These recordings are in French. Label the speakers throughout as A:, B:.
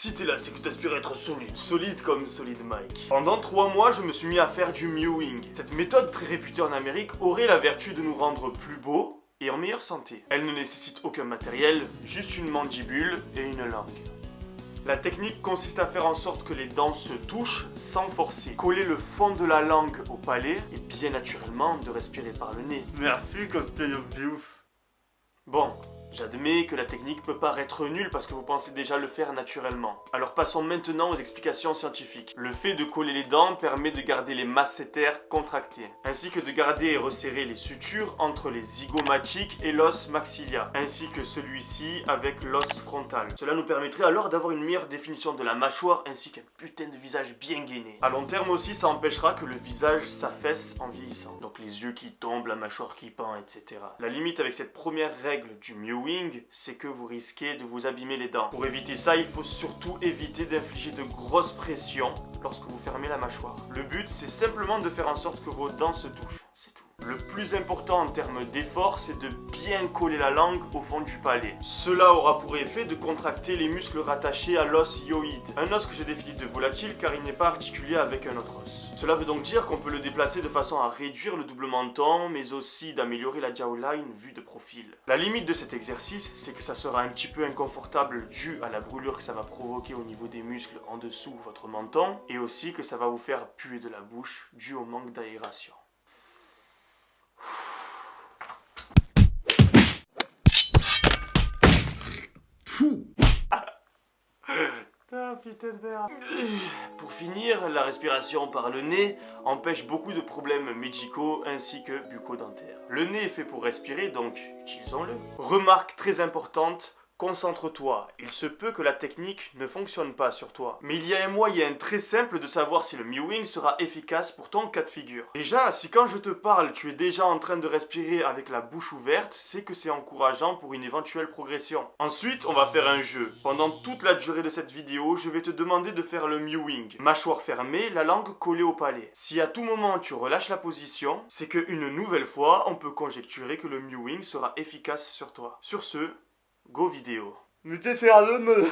A: Si t'es là, c'est que t'aspires être solide. Solide comme Solid Mike. Pendant 3 mois, je me suis mis à faire du mewing. Cette méthode très réputée en Amérique aurait la vertu de nous rendre plus beaux et en meilleure santé. Elle ne nécessite aucun matériel, juste une mandibule et une langue. La technique consiste à faire en sorte que les dents se touchent sans forcer. Coller le fond de la langue au palais et bien naturellement de respirer par le nez. Merci cocktail of youth. Bon, j'admets que la technique peut paraître nulle parce que vous pensez déjà le faire naturellement. Alors passons maintenant aux explications scientifiques. Le fait de coller les dents permet de garder les masséter contractés, ainsi que de garder et resserrer les sutures entre les zygomatiques et l'os maxillaire, ainsi que celui-ci avec l'os frontal. Cela nous permettrait alors d'avoir une meilleure définition de la mâchoire ainsi qu'un putain de visage bien gainé. À long terme aussi, ça empêchera que le visage s'affaisse en vieillissant. Donc les yeux qui tombent, la mâchoire qui pend, etc. La limite avec cette première règle du mewing, c'est que vous risquez de vous abîmer les dents. Pour éviter ça, il faut surtout éviter d'infliger de grosses pressions lorsque vous fermez la mâchoire. Le but, c'est simplement de faire en sorte que vos dents se touchent, c'est tout. Le plus important en termes d'effort, c'est de bien coller la langue au fond du palais. Cela aura pour effet de contracter les muscles rattachés à l'os hyoïde, un os que j'ai défini de volatile car il n'est pas articulé avec un autre os. Cela veut donc dire qu'on peut le déplacer de façon à réduire le double menton, mais aussi d'améliorer la jawline vue de profil. La limite de cet exercice, c'est que ça sera un petit peu inconfortable dû à la brûlure que ça va provoquer au niveau des muscles en dessous de votre menton, et aussi que ça va vous faire puer de la bouche dû au manque d'aération.
B: Fou.
A: Ah putain de merde. Pour finir, la respiration par le nez empêche beaucoup de problèmes médicaux ainsi que bucco-dentaires. Le nez est fait pour respirer, donc utilisons-le. Remarque très importante, concentre-toi. Il se peut que la technique ne fonctionne pas sur toi. Mais il y a un moyen très simple de savoir si le mewing sera efficace pour ton cas de figure. Déjà, si quand je te parle, tu es déjà en train de respirer avec la bouche ouverte, c'est que c'est encourageant pour une éventuelle progression. Ensuite, on va faire un jeu. Pendant toute la durée de cette vidéo, je vais te demander de faire le mewing. Mâchoire fermée, la langue collée au palais. Si à tout moment tu relâches la position, c'est qu'une nouvelle fois, on peut conjecturer que le mewing sera efficace sur toi. Sur ce, go vidéo. Mais t'es faire de me...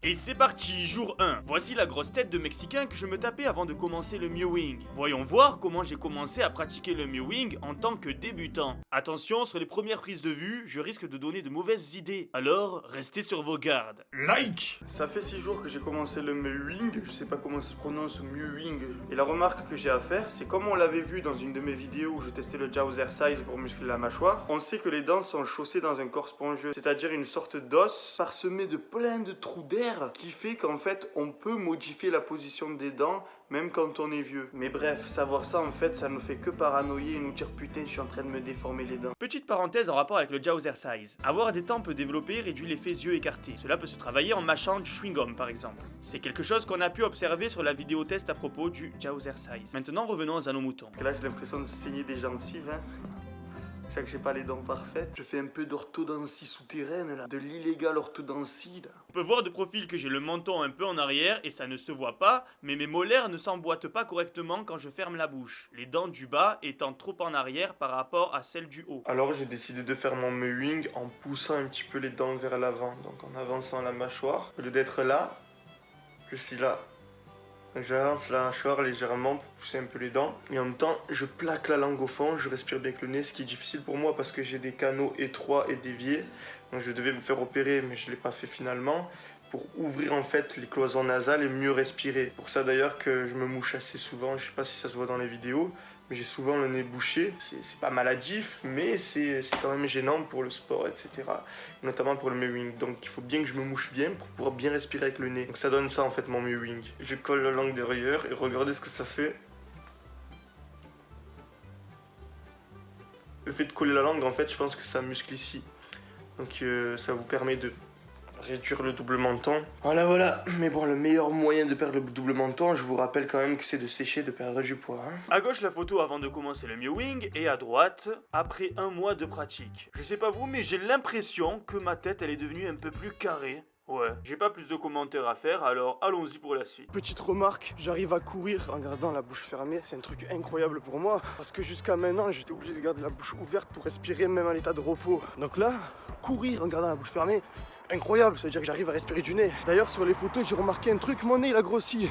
A: Et c'est parti, jour 1. Voici la grosse tête de Mexicain que je me tapais avant de commencer le mewing. Voyons voir comment j'ai commencé à pratiquer le mewing en tant que débutant. Attention, sur les premières prises de vue, je risque de donner de mauvaises idées. Alors, restez sur vos gardes.
B: Like.
A: Ça fait 6 jours que j'ai commencé le mewing, je sais pas comment ça se prononce mewing. Et la remarque que j'ai à faire, c'est comme on l'avait vu dans une de mes vidéos où je testais le Jawzrsize pour muscler la mâchoire, on sait que les dents sont chaussées dans un corps spongieux, c'est-à-dire une sorte d'os parsemé de plein de trous d'air qui fait qu'en fait on peut modifier la position des dents même quand on est vieux. Mais bref, savoir ça en fait, ça ne fait que paranoïer et nous dire putain je suis en train de me déformer les dents. Petite parenthèse en rapport avec le Jawzrsize. Avoir des tempes développées réduit l'effet yeux écartés. Cela peut se travailler en mâchant du chewing-gum par exemple. C'est quelque chose qu'on a pu observer sur la vidéo test à propos du Jawzrsize. Maintenant revenons à nos moutons. Là j'ai l'impression de saigner des gencives hein. Je sais que j'ai pas les dents parfaites. Je fais un peu d'orthodontie souterraine là. De l'illégale orthodontie là. On peut voir de profil que j'ai le menton un peu en arrière et ça ne se voit pas, mais mes molaires ne s'emboîtent pas correctement quand je ferme la bouche. Les dents du bas étant trop en arrière par rapport à celles du haut. Alors j'ai décidé de faire mon mewing en poussant un petit peu les dents vers l'avant. Donc en avançant la mâchoire. Au lieu d'être là, je suis là. J'avance la mâchoire légèrement pour pousser un peu les dents. Et en même temps, je plaque la langue au fond, je respire bien avec le nez, ce qui est difficile pour moi parce que j'ai des canaux étroits et déviés. Donc je devais me faire opérer, mais je ne l'ai pas fait finalement. Pour ouvrir en fait les cloisons nasales et mieux respirer. Pour ça d'ailleurs que je me mouche assez souvent, je sais pas si ça se voit dans les vidéos. Mais j'ai souvent le nez bouché, c'est pas maladif, mais c'est quand même gênant pour le sport, etc. Notamment pour le mewing. Donc il faut bien que je me mouche bien pour pouvoir bien respirer avec le nez. Donc ça donne ça en fait mon mewing. Je colle la langue derrière et regardez ce que ça fait. Le fait de coller la langue en fait, je pense que ça muscle ici. Donc ça vous permet de réduire le double menton. Voilà. Mais bon, le meilleur moyen de perdre le double menton, je vous rappelle quand même que c'est de sécher, de perdre du poids. Hein. À gauche, la photo avant de commencer le mewing, et à droite, après 1 mois de pratique. Je sais pas vous, mais j'ai l'impression que ma tête, elle est devenue un peu plus carrée. Ouais, j'ai pas plus de commentaires à faire, alors allons-y pour la suite.
C: Petite remarque, j'arrive à courir en gardant la bouche fermée. C'est un truc incroyable pour moi parce que jusqu'à maintenant, j'étais obligé de garder la bouche ouverte pour respirer même en état de repos. Donc là, courir en gardant la bouche fermée, incroyable, ça veut dire que j'arrive à respirer du nez. D'ailleurs sur les photos j'ai remarqué un truc, mon nez il a grossi.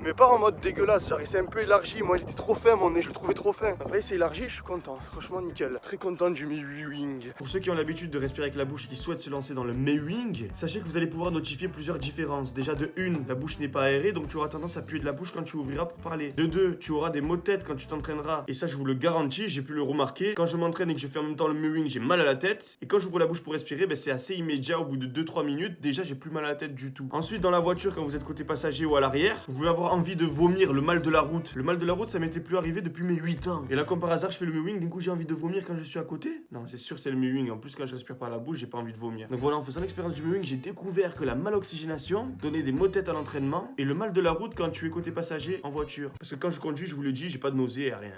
C: Mais pas en mode dégueulasse, genre il s'est un peu élargi, moi il était trop fin mon nez, je le trouvais trop fin. Donc là il s'est élargi, je suis content, franchement nickel. Très content du mewing.
B: Pour ceux qui ont l'habitude de respirer avec la bouche et qui souhaitent se lancer dans le mewing, sachez que vous allez pouvoir notifier plusieurs différences. Déjà de 1, la bouche n'est pas aérée, donc tu auras tendance à puer de la bouche quand tu ouvriras pour parler. De 2, tu auras des maux de tête quand tu t'entraîneras. Et ça je vous le garantis, j'ai pu le remarquer. Quand je m'entraîne et que je fais en même temps le mewing, j'ai mal à la tête. Et quand j'ouvre la bouche pour respirer, c'est assez immédiat, au bout de 2-3 minutes, déjà j'ai plus mal à la tête du tout. Ensuite dans la voiture, quand vous êtes côté passager ou à l'arrière, vous pouvez avoir envie de vomir, le mal de la route. Le mal de la route ça m'était plus arrivé depuis mes 8 ans. Et là comme par hasard je fais le mewing, d'un coup j'ai envie de vomir quand je suis à côté. Non c'est sûr c'est le mewing, en plus quand je respire par la bouche j'ai pas envie de vomir. Donc voilà, en faisant l'expérience du mewing, j'ai découvert que la maloxygénation donnait des maux de tête à l'entraînement et le mal de la route quand tu es côté passager en voiture. Parce que quand je conduis, je vous le dis, j'ai pas de nausée et rien.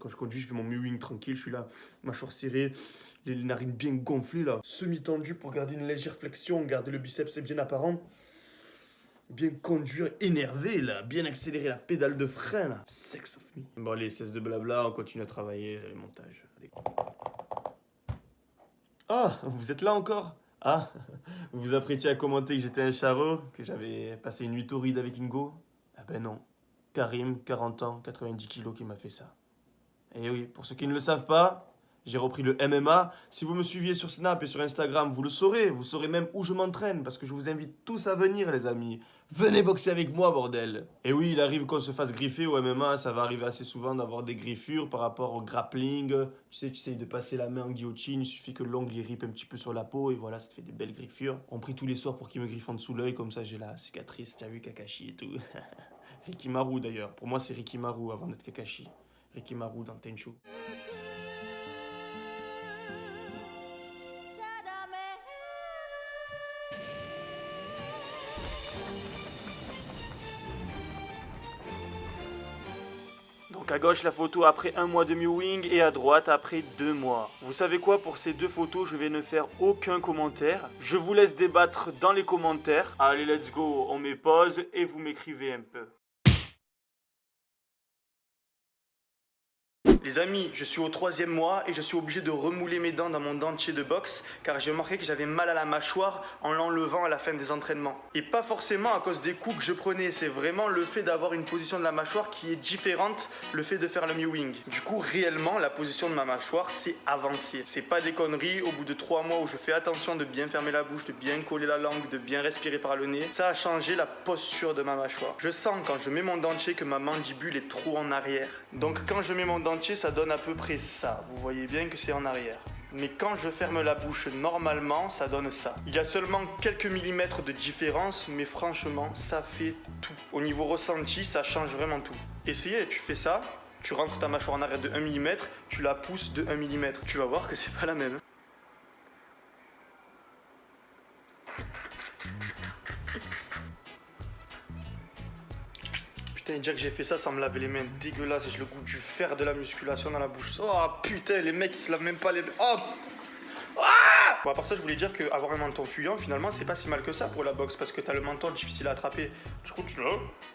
B: Quand je conduis, je fais mon mewing tranquille, je suis là, mâchoire serrée, les narines bien gonflées là, semi-tendues pour garder une légère flexion, garder le biceps bien apparent. Bien conduire, énervé là, bien accélérer la pédale de frein là. Sex of me. Bon allez, cesse de blabla, on continue à travailler, les montages. Allez. Ah, vous êtes là encore? Ah, vous vous apprêtiez à commenter que j'étais un charreau, que j'avais passé une nuit torride avec une go? Ah ben non. Karim, 40 ans, 90 kilos qui m'a fait ça. Et oui, pour ceux qui ne le savent pas, j'ai repris le MMA. Si vous me suiviez sur Snap et sur Instagram, vous le saurez. Vous saurez même où je m'entraîne, parce que je vous invite tous à venir, les amis. Venez boxer avec moi, bordel. Et oui, il arrive qu'on se fasse griffer au MMA. Ça va arriver assez souvent d'avoir des griffures par rapport au grappling. Tu sais, tu essayes de passer la main en guillotine. Il suffit que l'ongle y ripe un petit peu sur la peau. Et voilà, ça te fait des belles griffures. On prie tous les soirs pour qu'il me griffe en dessous l'œil. Comme ça, j'ai la cicatrice. T'as vu, Kakashi et tout. Rikimaru, d'ailleurs. Pour moi, c'est Rikimaru avant d'être Kakashi. Rikimaru dans Tenchu.
A: Donc à gauche la photo après 1 mois de mewing et à droite après 2 mois. Vous savez quoi, pour ces deux photos je vais ne faire aucun commentaire. Je vous laisse débattre dans les commentaires. Allez let's go, on met pause et vous m'écrivez un peu.
C: Les amis, je suis au 3e mois et je suis obligé de remouler mes dents dans mon dentier de boxe car j'ai remarqué que j'avais mal à la mâchoire en l'enlevant à la fin des entraînements. Et pas forcément à cause des coups que je prenais, c'est vraiment le fait d'avoir une position de la mâchoire qui est différente, le fait de faire le mewing. Du coup, réellement, la position de ma mâchoire s'est avancée. C'est pas des conneries, au bout de 3 mois où je fais attention de bien fermer la bouche, de bien coller la langue, de bien respirer par le nez, ça a changé la posture de ma mâchoire. Je sens quand je mets mon dentier que ma mandibule est trop en arrière. Donc quand je mets mon dentier, ça donne à peu près ça. Vous voyez bien que c'est en arrière. Mais quand je ferme la bouche normalement, ça donne ça. Il y a seulement quelques millimètres de différence, mais franchement, ça fait tout. Au niveau ressenti, ça change vraiment tout. Essayez, tu fais ça, tu rentres ta mâchoire en arrière de 1 mm, tu la pousses de 1 mm. Tu vas voir que c'est pas la même. Putain, dire que j'ai fait ça sans me laver les mains, dégueulasse, j'ai le goût du fer de la musculation dans la bouche. Oh putain, les mecs ils se lavent même pas les mains. Oh ah bon, à part ça, je voulais dire qu'avoir un menton fuyant, finalement, c'est pas si mal que ça pour la boxe parce que t'as le menton difficile à attraper. Du coup, tu l'as,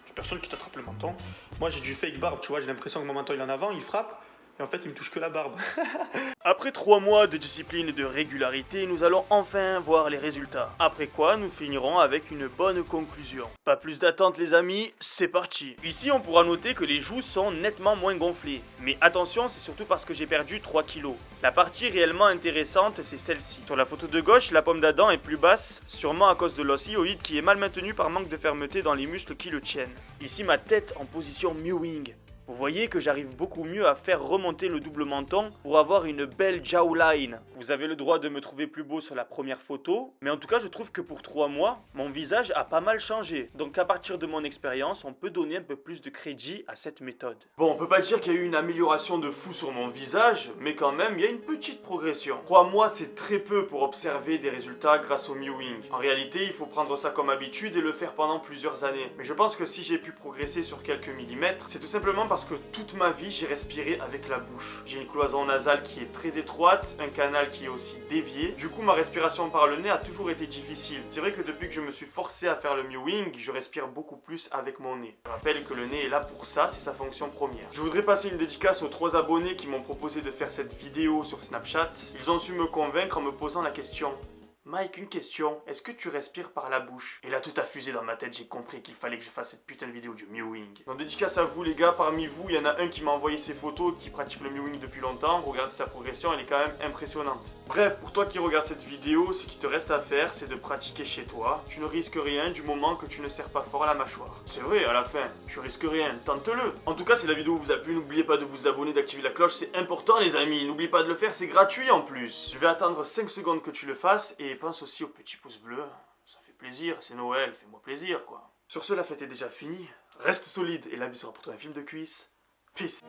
C: j'ai personne qui t'attrape le menton. Moi, j'ai du fake barbe, tu vois, j'ai l'impression que mon menton il est en avant, il frappe. Et en fait, il me touche que la barbe.
A: Après 3 mois de discipline et de régularité, nous allons enfin voir les résultats. Après quoi, nous finirons avec une bonne conclusion. Pas plus d'attente les amis, c'est parti. Ici, on pourra noter que les joues sont nettement moins gonflées. Mais attention, c'est surtout parce que j'ai perdu 3 kilos. La partie réellement intéressante, c'est celle-ci. Sur la photo de gauche, la pomme d'Adam est plus basse, sûrement à cause de l'os hyoïde qui est mal maintenu par manque de fermeté dans les muscles qui le tiennent. Ici, ma tête en position mewing. Vous voyez que j'arrive beaucoup mieux à faire remonter le double menton pour avoir une belle jawline. Vous avez le droit de me trouver plus beau sur la première photo, mais en tout cas je trouve que pour 3 mois, mon visage a pas mal changé. Donc à partir de mon expérience, on peut donner un peu plus de crédit à cette méthode. Bon, on peut pas dire qu'il y a eu une amélioration de fou sur mon visage, mais quand même il y a une petite progression. 3 mois c'est très peu pour observer des résultats grâce au mewing. En réalité, il faut prendre ça comme habitude et le faire pendant plusieurs années. Mais je pense que si j'ai pu progresser sur quelques millimètres, c'est tout simplement parce que toute ma vie, j'ai respiré avec la bouche. J'ai une cloison nasale qui est très étroite, un canal qui est aussi dévié. Du coup, ma respiration par le nez a toujours été difficile. C'est vrai que depuis que je me suis forcé à faire le mewing, je respire beaucoup plus avec mon nez. Je rappelle que le nez est là pour ça, c'est sa fonction première. Je voudrais passer une dédicace aux 3 abonnés qui m'ont proposé de faire cette vidéo sur Snapchat. Ils ont su me convaincre en me posant la question: Mike, une question, est-ce que tu respires par la bouche? Et là tout a fusé dans ma tête, j'ai compris qu'il fallait que je fasse cette putain de vidéo du mewing. Donc dédicace à vous les gars, parmi vous, il y en a un qui m'a envoyé ses photos, qui pratique le mewing depuis longtemps. Regardez sa progression, elle est quand même impressionnante. Bref, pour toi qui regardes cette vidéo, ce qui te reste à faire, c'est de pratiquer chez toi. Tu ne risques rien du moment que tu ne serres pas fort à la mâchoire. C'est vrai, à la fin, tu risques rien, tente-le. En tout cas, si la vidéo vous a plu, n'oubliez pas de vous abonner, d'activer la cloche, c'est important les amis. N'oubliez pas de le faire, c'est gratuit en plus. Je vais attendre 5 secondes que tu le fasses et pense aussi au petit pouce bleu. Ça fait plaisir, c'est Noël, fais-moi plaisir quoi. Sur ce, la fête est déjà finie. Reste solide et la vie sera pour toi un film de cuisse. Peace.